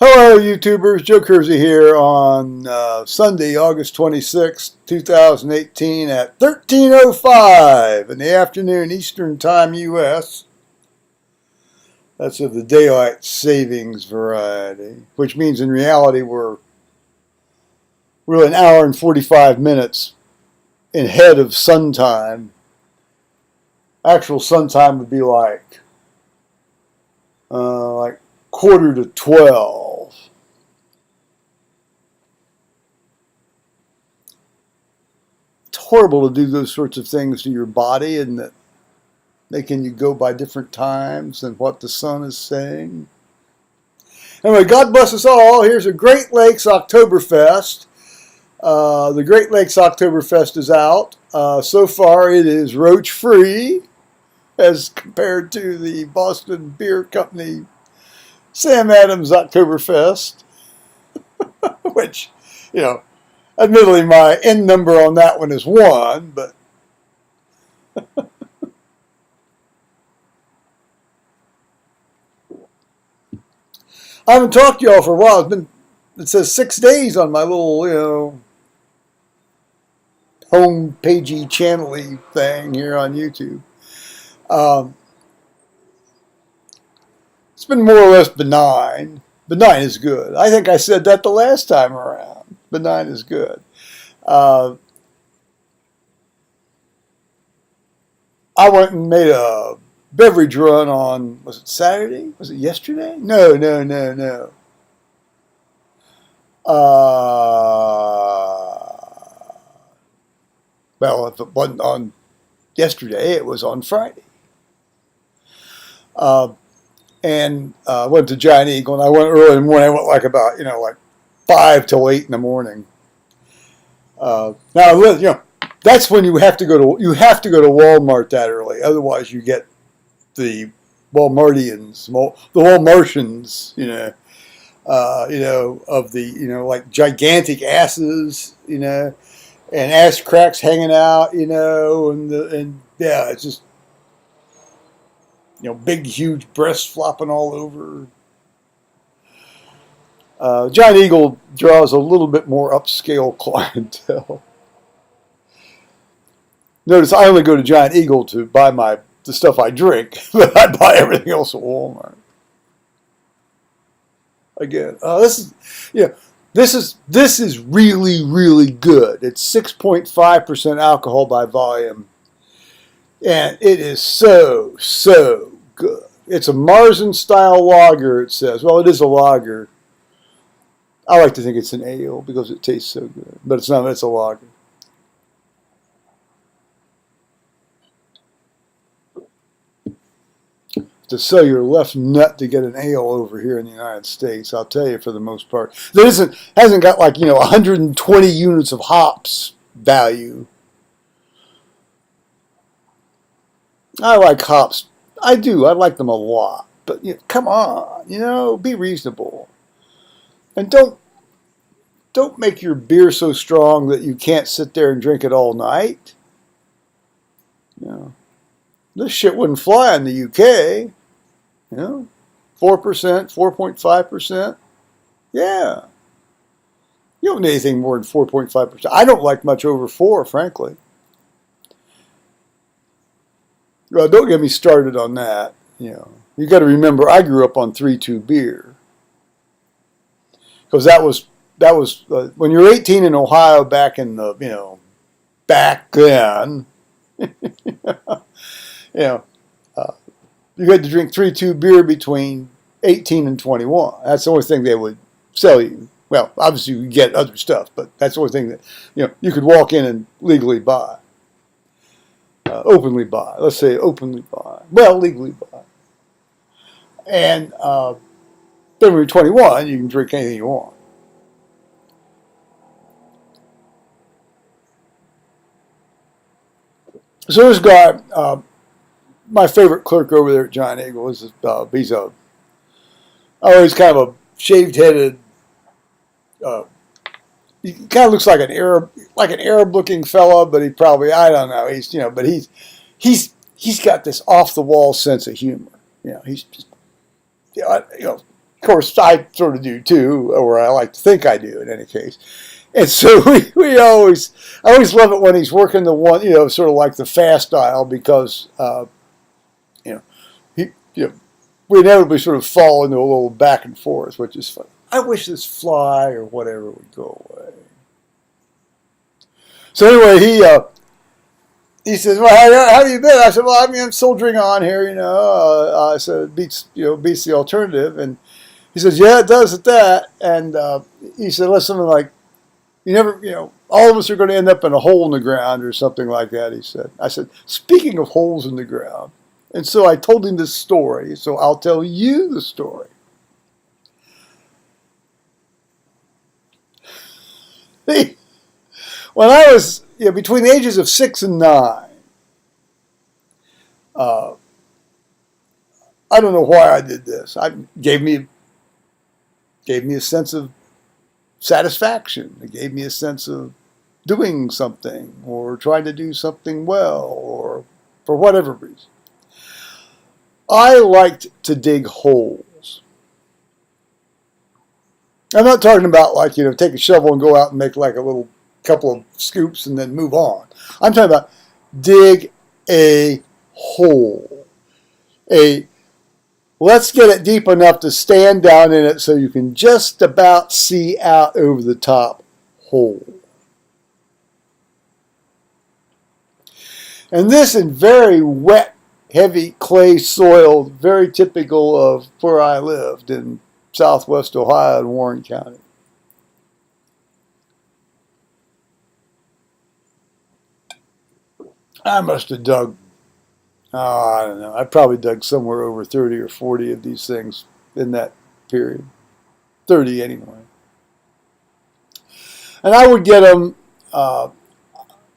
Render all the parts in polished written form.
Hello, YouTubers. Joe Kersey here on Sunday, August 26, 2018 at 13:05 in the afternoon Eastern Time, U.S. That's of the daylight savings variety, which means in reality we're really an hour and 45 minutes ahead of sun time. Actual sun time would be like quarter to 12. It's horrible to do those sorts of things to your body and that making you go by different times than what the sun is saying. Anyway, God bless us all. Here's a Great Lakes Oktoberfest. The Great Lakes Oktoberfest is out. So far it is roach-free as compared to the Boston Beer Company Sam Adams Oktoberfest, which, admittedly my end number on that one is 1, but I haven't talked to y'all for a while. It says 6 days on my little, home pagey channel-y thing here on YouTube. It's been more or less benign. Benign is good. I think I said that the last time around. Benign is good. I went and made a beverage run on, was it Saturday? Was it yesterday? No. Well, if it wasn't on yesterday, it was on Friday. And went to Giant Eagle, and I went early in the morning. I went like 5 till 8 in the morning. Now, that's when you have to go to Walmart that early. Otherwise, you get the Walmartians, the Walmartians, of the like gigantic asses, and ass cracks hanging out, and yeah, it's just. Big, huge breasts flopping all over. Giant Eagle draws a little bit more upscale clientele. Notice I only go to Giant Eagle to buy the stuff I drink, but I buy everything else at Walmart. Again, this is really, really good. It's 6.5% alcohol by volume. And it is so good. It's a Marzen-style lager, it says. Well, it is a lager. I like to think it's an ale because it tastes so good. But it's not, it's a lager. To sell your left nut to get an ale over here in the United States, I'll tell you, for the most part. Hasn't got 120 units of hops value. I like hops. I do. I like them a lot. But come on, be reasonable. And don't make your beer so strong that you can't sit there and drink it all night. This shit wouldn't fly in the UK. 4%, 4.5%. Yeah. You don't need anything more than 4.5%. I don't like much over 4, frankly. Well, don't get me started on that. You got to remember, I grew up on 3-2 beer, because that was when you were 18 in Ohio back in the back then. You had to drink 3-2 beer between 18 and 21. That's the only thing they would sell you. Well, obviously you could get other stuff, but that's the only thing that you could walk in and legally buy. Openly buy. Let's say openly buy. Well, legally buy. And then when you're 21, you can drink anything you want. So this guy, my favorite clerk over there at Giant Eagle, he's he's kind of a shaved-headed. He kind of looks like an Arab-looking fella, but he probably, I don't know. But he's got this off-the-wall sense of humor. He's just, come course, I sort of do too, or I like to think I do in any case. And so I always love it when he's working the one, sort of like the fast dial because, you know, he, we inevitably sort of fall into a little back and forth, which is fun. I wish this fly or whatever would go away. So anyway, he says, "Well, how have you been?" I said, "Well, I mean, I'm soldiering on here, I said, it beats the alternative." And he says, "Yeah, it does at that." And he said, "Listen, like, you never, all of us are going to end up in a hole in the ground or something like that," he said. I said, "Speaking of holes in the ground," and so I told him this story. So I'll tell you the story. When I was between the ages of 6 and 9, uh, I don't know why I did this. I gave me a sense of satisfaction. It gave me a sense of doing something or trying to do something well, or for whatever reason. I liked to dig holes. I'm not talking about like, take a shovel and go out and make like a little couple of scoops and then move on. I'm talking about dig a hole. Let's get it deep enough to stand down in it so you can just about see out over the top hole. And this in very wet, heavy clay soil, very typical of where I lived in southwest Ohio in Warren County. I must have dug, I don't know, I probably dug somewhere over 30 or 40 of these things in that period. 30 anyway. And I would get them, well,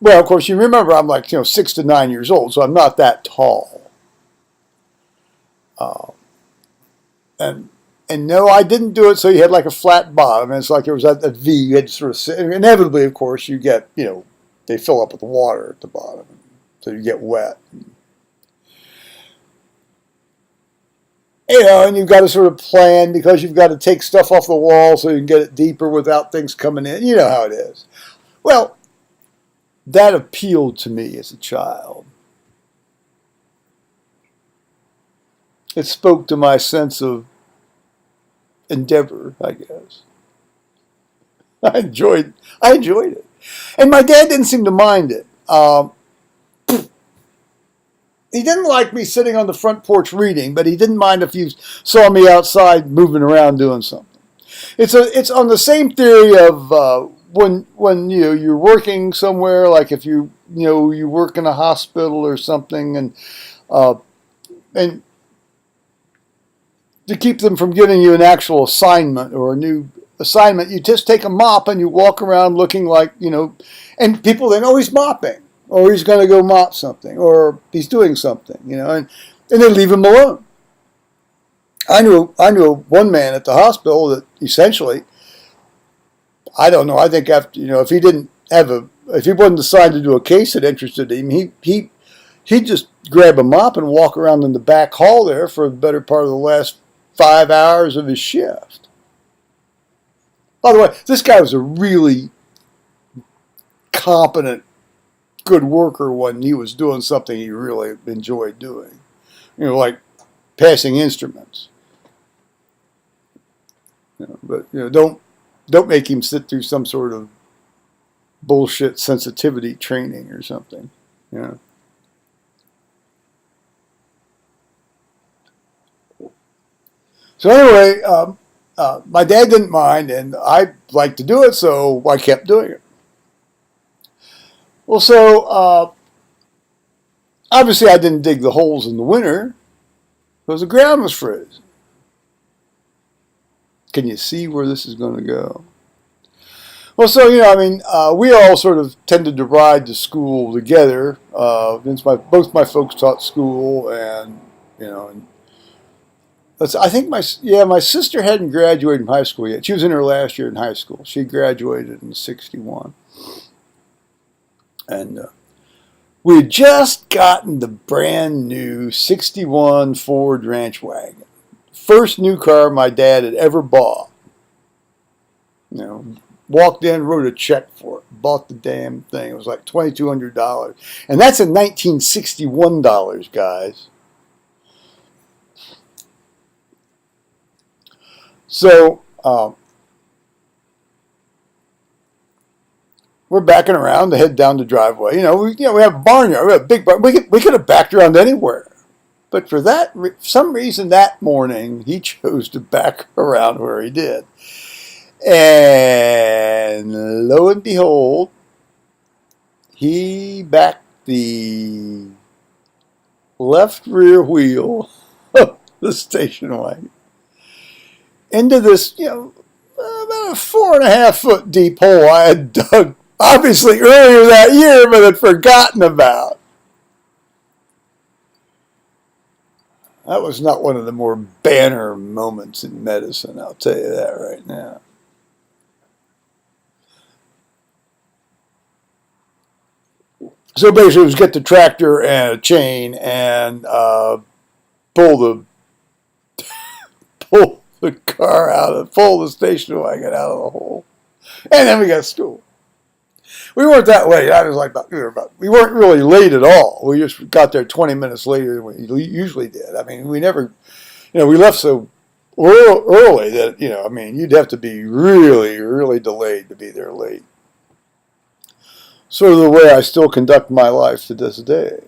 of course, you remember I'm like, 6 to 9 years old, so I'm not that tall. And no, I didn't do it so you had like a flat bottom. And it's like there was a V. You had to sort of sit. And inevitably, of course, you get, they fill up with water at the bottom. So you get wet. And you've got to sort of plan because you've got to take stuff off the wall so you can get it deeper without things coming in. You know how it is. Well, that appealed to me as a child. It spoke to my sense of endeavor, I guess. I enjoyed it. And my dad didn't seem to mind it. He didn't like me sitting on the front porch reading, but he didn't mind if you saw me outside moving around doing something. It's on the same theory of when you're working somewhere, like if you work in a hospital or something, and to keep them from giving you an actual assignment or a new assignment, you just take a mop and you walk around looking like, and people then, oh, he's mopping, or he's going to go mop something, or he's doing something, and they leave him alone. I knew one man at the hospital that essentially, I don't know, I think after, if he wasn't assigned to do a case that interested him, he'd just grab a mop and walk around in the back hall there for the better part of the last 5 hours of his shift. By the way, this guy was a really competent, good worker when he was doing something he really enjoyed doing. Like passing instruments. But don't make him sit through some sort of bullshit sensitivity training or something. So anyway, my dad didn't mind, and I liked to do it, so I kept doing it. Well, so obviously I didn't dig the holes in the winter because the ground was frozen. Can you see where this is going to go? Well, so, we all sort of tended to ride to school together. Both my folks taught school, and, I think my sister hadn't graduated from high school yet. She was in her last year in high school. She graduated in '61. And we had just gotten the brand new '61 Ford ranch wagon. first new car my dad had ever bought. Walked in, wrote a check for it, bought the damn thing. It was like $2,200. And that's in 1961 dollars, guys. So, we're backing around to head down the driveway. We have a barnyard. We have a big barn. We could have backed around anywhere. But for some reason that morning, he chose to back around where he did. And lo and behold, he backed the left rear wheel of the station wagon into this, about a 4.5-foot deep hole I had dug, obviously earlier that year, but had forgotten about. That was not one of the more banner moments in medicine, I'll tell you that right now. So basically, it was get the tractor and a chain and pull the car pull the station wagon out of the hole, and then we got to school. We weren't that late. I was like we weren't really late at all. We just got there 20 minutes later than we usually did. I mean, we never, we left so early that you'd have to be really, really delayed to be there late. Sort of the way I still conduct my life to this day.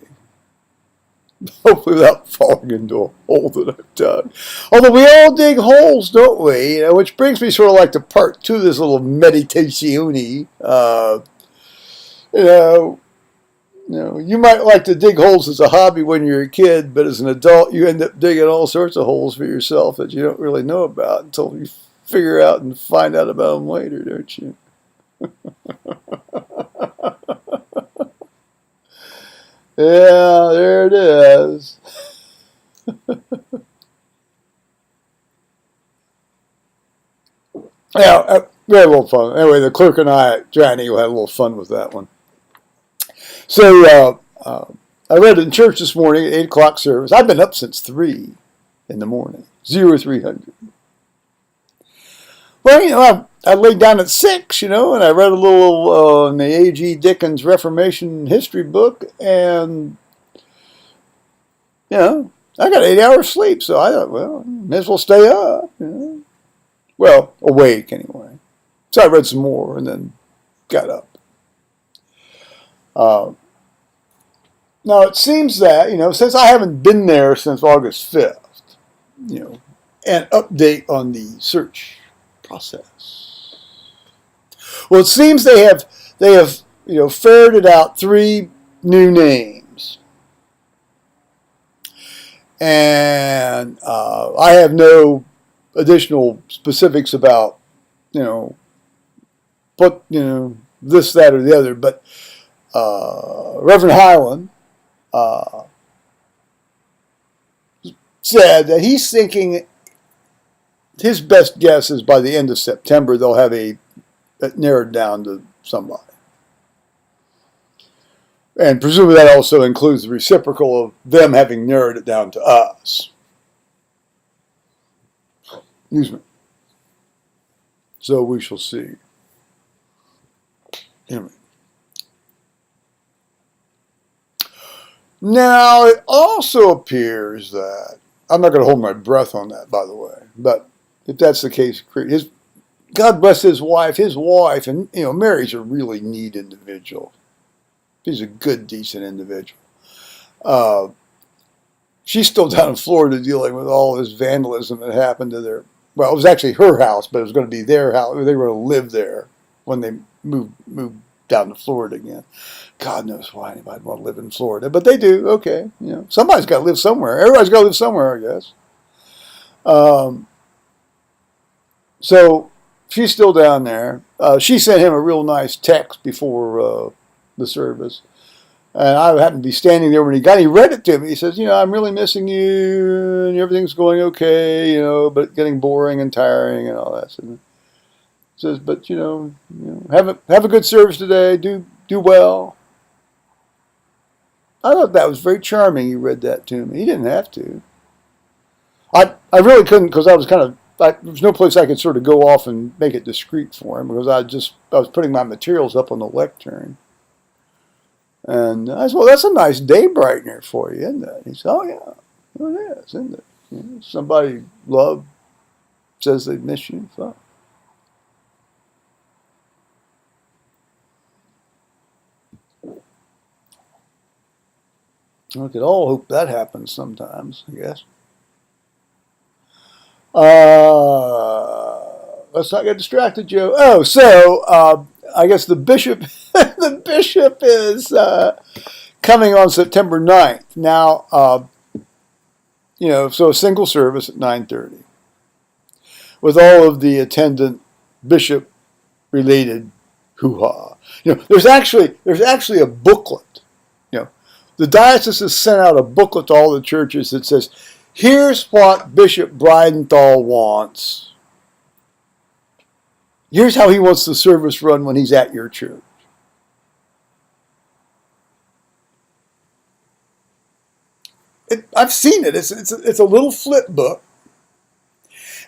Hopefully without falling into a hole that I've dug. Although we all dig holes, don't we? Which brings me sort of like to part 2 of this little meditazione. You might like to dig holes as a hobby when you're a kid, but as an adult you end up digging all sorts of holes for yourself that you don't really know about until you figure out and find out about them later, don't you? Yeah, there it is. Yeah, we had a little fun. Anyway, the clerk and I at Johnny had a little fun with that one. So I read it in church this morning at 8 o'clock service. I've been up since 3 in the morning, 0300. Well, I laid down at 6, and I read a little in the A.G. Dickens Reformation history book, and, I got 8 hours sleep, so I thought, well, may as well stay up, Well, awake anyway. So I read some more and then got up. Now, it seems that, since I haven't been there since August 5th, an update on the search process. Well, it seems they have ferreted out 3 new names, and I have no additional specifics about this, that, or the other, but Reverend Highland said that he's thinking his best guess is by the end of September they'll have it narrowed down to somebody. And presumably that also includes the reciprocal of them having narrowed it down to us. Excuse me. So we shall see. Anyway. Now, it also appears that, I'm not going to hold my breath on that, by the way, but if that's the case, God bless his wife, and, Mary's a really neat individual. She's a good, decent individual. She's still down in Florida dealing with all this vandalism that happened to it was actually her house, but it was going to be their house. They were going to live there when they moved down to Florida again. God knows why anybody would want to live in Florida, but they do. Okay, somebody's got to live somewhere. Everybody's got to live somewhere, I guess. So she's still down there. She sent him a real nice text before the service, and I happened to be standing there when he read it to me. He says, I'm really missing you, and everything's going okay, but getting boring and tiring and all that. So he says, but have a good service today. Do well. I thought that was very charming. He read that to me. He didn't have to. I I really couldn't because I was kind of, there was no place I could sort of go off and make it discreet for him because I was putting my materials up on the lectern. And I said, well, that's a nice day brightener for you, isn't it? He said, oh, yeah, well, it is, isn't it? You know, somebody love says they miss you. So. We could all hope that happens sometimes, I guess. Let's not get distracted, Joe. Oh, so I guess the bishop, the bishop is coming on September 9th. Now, so a single service at 9:30 with all of the attendant bishop-related hoo-ha. There's actually a booklet. The diocese has sent out a booklet to all the churches that says, here's what Bishop Breidenthal wants. Here's how he wants the service run when he's at your church. I've seen it. It's a little flip book.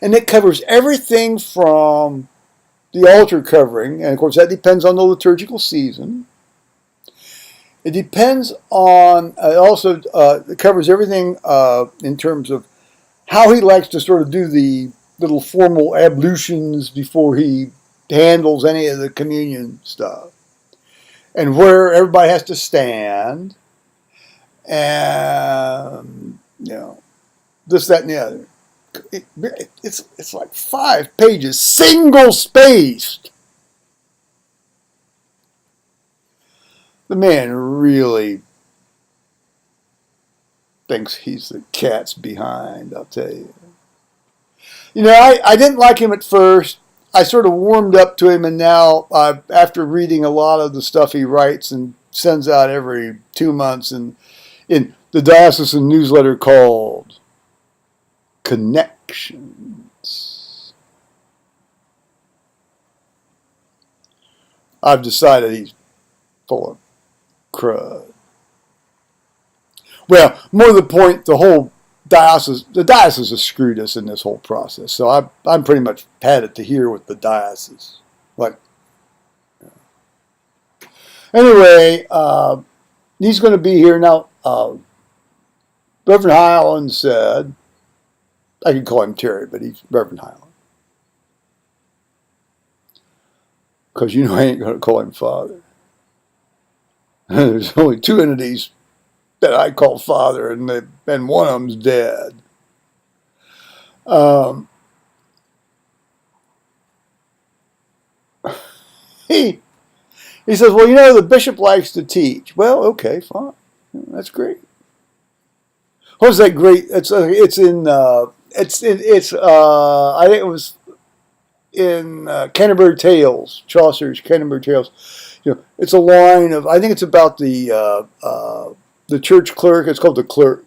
And it covers everything from the altar covering. And, of course, that depends on the liturgical season. It depends on, it covers everything in terms of how he likes to sort of do the little formal ablutions before he handles any of the communion stuff. And where everybody has to stand. And, this, that, and the other. It's like 5 pages, single-spaced. The man really thinks he's the cat's behind, I'll tell you. I didn't like him at first. I sort of warmed up to him, and now, after reading a lot of the stuff he writes and sends out every 2 months in the diocesan newsletter called Connections, I've decided he's full of crud. Well, more to the point, the diocese has screwed us in this whole process. So I'm pretty much had it to here with the diocese. Anyway, he's going to be here now. Reverend Highland said, I can call him Terry, but he's Reverend Highland. Because I ain't going to call him Father. There's only 2 entities that I call Father, and one of them's dead. He says, well, the bishop likes to teach. Well, okay, fine. That's great. What was that great? I think it was in Canterbury Tales, Chaucer's Canterbury Tales. It's a line of, I think it's about the church clerk. It's called the clerk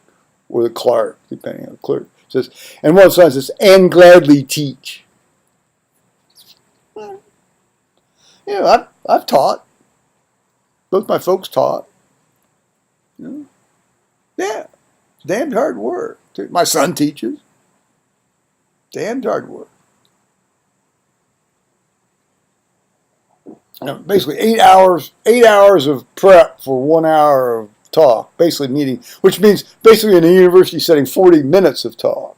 or the clerk, depending on the clerk. It says, and one of the signs says, and gladly teach. I've taught. Both my folks taught. Yeah, it's damned hard work. My son teaches. Damned hard work. Basically 8 hours of prep for 1 hour of talk, basically meeting, which means basically in a university setting 40 minutes of talk.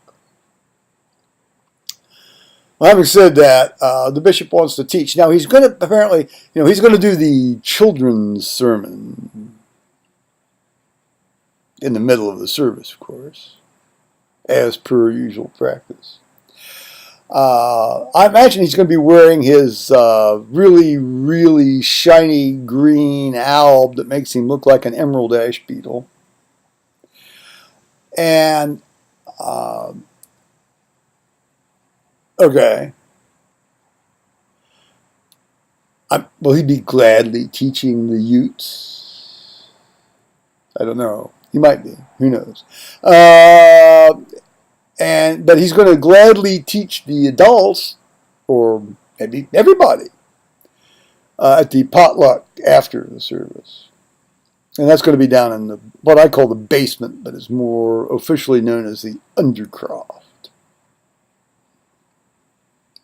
Well, having said that, the bishop wants to teach. Now he's going to apparently, he's going to do the children's sermon in the middle of the service, of course, as per usual practice. I imagine he's going to be wearing his really, really shiny green alb that makes him look like an emerald ash beetle. And, okay. Will he be gladly teaching the Utes? I don't know. He might be. Who knows? But he's going to gladly teach the adults, or maybe everybody, at the potluck after the service. And that's going to be down in what I call the basement, but is more officially known as the undercroft.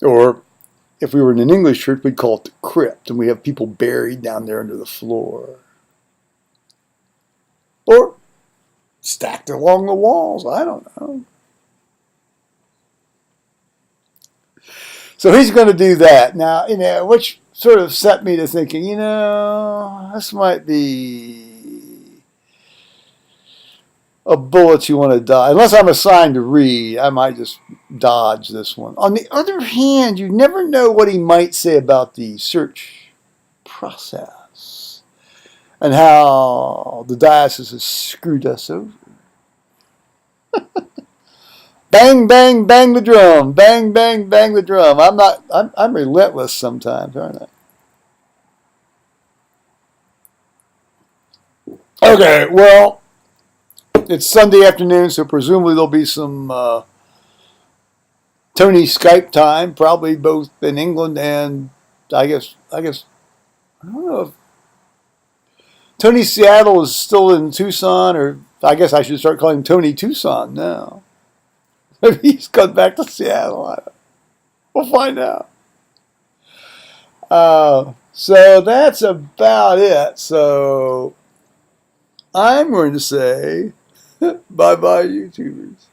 Or if we were in an English church, we'd call it the crypt, and we have people buried down there under the floor. Or stacked along the walls. I don't know. So he's going to do that. Now, which sort of set me to thinking, this might be a bullet you want to dodge. Unless I'm assigned to read, I might just dodge this one. On the other hand, you never know what he might say about the search process and how the diocese has screwed us over. Bang, bang, bang the drum. Bang, bang, bang the drum. I'm relentless sometimes, aren't I? Okay, well, it's Sunday afternoon, so presumably there'll be some Tony Skype time, probably both in England and I guess, I don't know if Tony Seattle is still in Tucson, or I guess I should start calling Tony Tucson now. Maybe he's gone back to Seattle. We'll find out. So that's about it. So I'm going to say bye-bye, YouTubers.